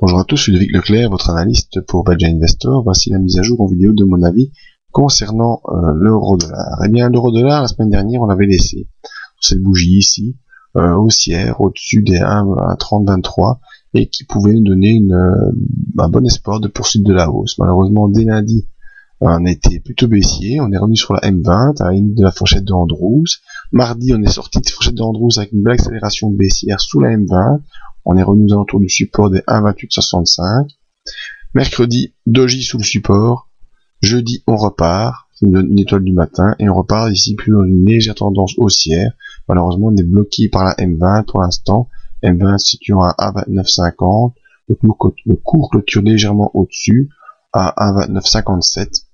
Bonjour à tous, je suis Ludovic Leclerc, votre analyste pour Badger Investor. Voici la mise à jour en vidéo de mon avis concernant l'euro-dollar. Eh bien, l'euro-dollar, la semaine dernière, on l'avait laissé sur cette bougie ici, haussière, au-dessus des 1,3023 et qui pouvait nous donner un bon espoir de poursuite de la hausse. Malheureusement, dès lundi, on a été plutôt baissier, on est revenu sur la M20, à la limite de la fourchette de Andrews. Mardi, on est sorti de fourchette de Andrews avec une belle accélération baissière sous la M20. On est revenu aux alentours du support des 1,2865. Mercredi, doji sous le support. Jeudi, on repart. C'est une étoile du matin. Et on repart ici plus dans une légère tendance haussière. Malheureusement, on est bloqué par la M20 pour l'instant. M20 situant à 1,2950. Donc le cours clôture légèrement au-dessus à 1,2957.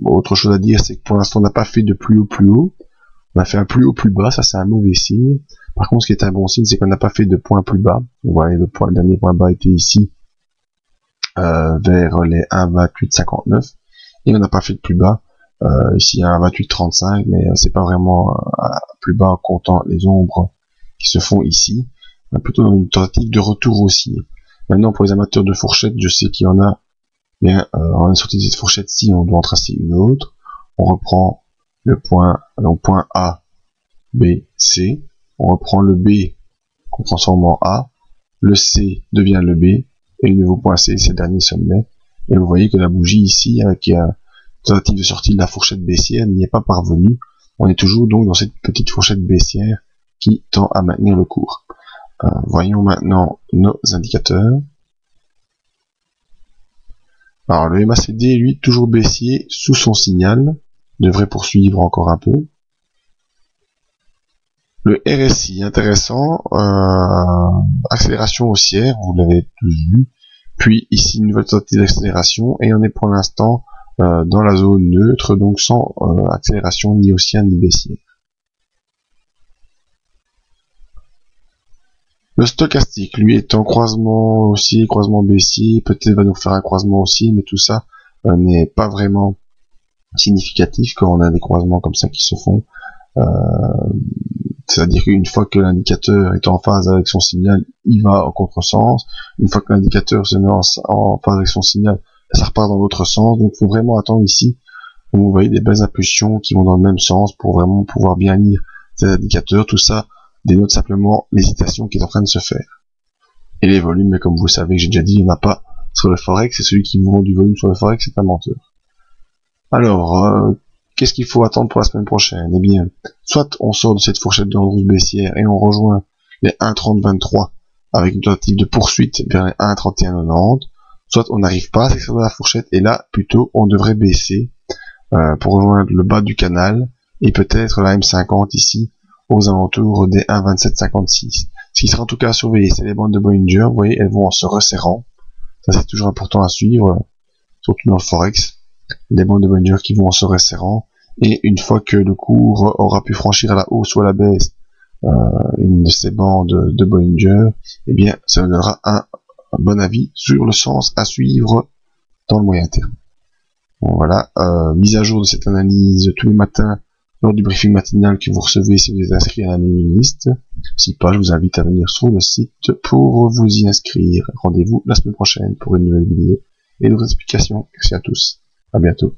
Autre chose à dire, c'est que pour l'instant, on n'a pas fait de plus haut plus haut. On a fait un plus haut plus bas. Ça, c'est un mauvais signe. Par contre, ce qui est un bon signe, c'est qu'on n'a pas fait de point plus bas. Vous voyez, le dernier point bas était ici, vers les 1,2859. Et on n'a pas fait de plus bas, ici à 1,2835, mais c'est pas vraiment plus bas en comptant les ombres qui se font ici. On est plutôt dans une tentative de retour haussier. Maintenant, pour les amateurs de fourchettes, je sais qu'il y en a, bien, on est sorti de cette fourchette-ci, on doit en tracer une autre. On reprend le point, donc point A, B, C. On reprend le B qu'on transforme en A, le C devient le B, et le nouveau point C, c'est le dernier sommet. Et vous voyez que la bougie ici, qui a une tentative de sortie de la fourchette baissière, n'y est pas parvenue. On est toujours donc dans cette petite fourchette baissière qui tend à maintenir le cours. Voyons maintenant nos indicateurs. Alors le MACD, lui, toujours baissier sous son signal, devrait poursuivre encore un peu. Le RSI, intéressant, accélération haussière, vous l'avez tous vu, puis ici une nouvelle tentative d'accélération, et on est pour l'instant dans la zone neutre, donc sans accélération ni haussière ni baissière. Le stochastique, lui, est en croisement haussier, croisement baissier, peut-être va nous faire un croisement haussier, mais tout ça n'est pas vraiment significatif quand on a des croisements comme ça qui se font. C'est-à-dire qu'une fois que l'indicateur est en phase avec son signal, il va en contresens. Une fois que l'indicateur se met en phase avec son signal, ça repart dans l'autre sens. Donc il faut vraiment attendre ici, où vous voyez des belles impulsions qui vont dans le même sens pour vraiment pouvoir bien lire ces indicateurs. Tout ça dénote simplement l'hésitation qui est en train de se faire. Et les volumes, mais comme vous savez, j'ai déjà dit, il n'y en a pas sur le Forex. C'est celui qui vous vend du volume sur le Forex, c'est un menteur. Alors, qu'est-ce qu'il faut attendre pour la semaine prochaine? Eh bien, soit on sort de cette fourchette de Andrews baissière et on rejoint les 1,3023 avec une tentative de poursuite vers les 1,3190, soit on n'arrive pas à s'extraire de la fourchette et là, plutôt, on devrait baisser pour rejoindre le bas du canal et peut-être la M50 ici aux alentours des 1,2756. Ce qui sera en tout cas à surveiller, c'est les bandes de Bollinger, vous voyez, elles vont en se resserrant. Ça, c'est toujours important à suivre, surtout dans le Forex. Les bandes de Bollinger qui vont en se resserrant, et une fois que le cours aura pu franchir à la hausse ou à la baisse une de ces bandes de Bollinger, eh bien ça nous donnera un bon avis sur le sens à suivre dans le moyen terme. Bon, voilà, mise à jour de cette analyse tous les matins lors du briefing matinal que vous recevez si vous êtes inscrit à la mailing list. Si pas, je vous invite à venir sur le site pour vous y inscrire. Rendez-vous la semaine prochaine pour une nouvelle vidéo et d'autres explications. Merci à tous. À bientôt.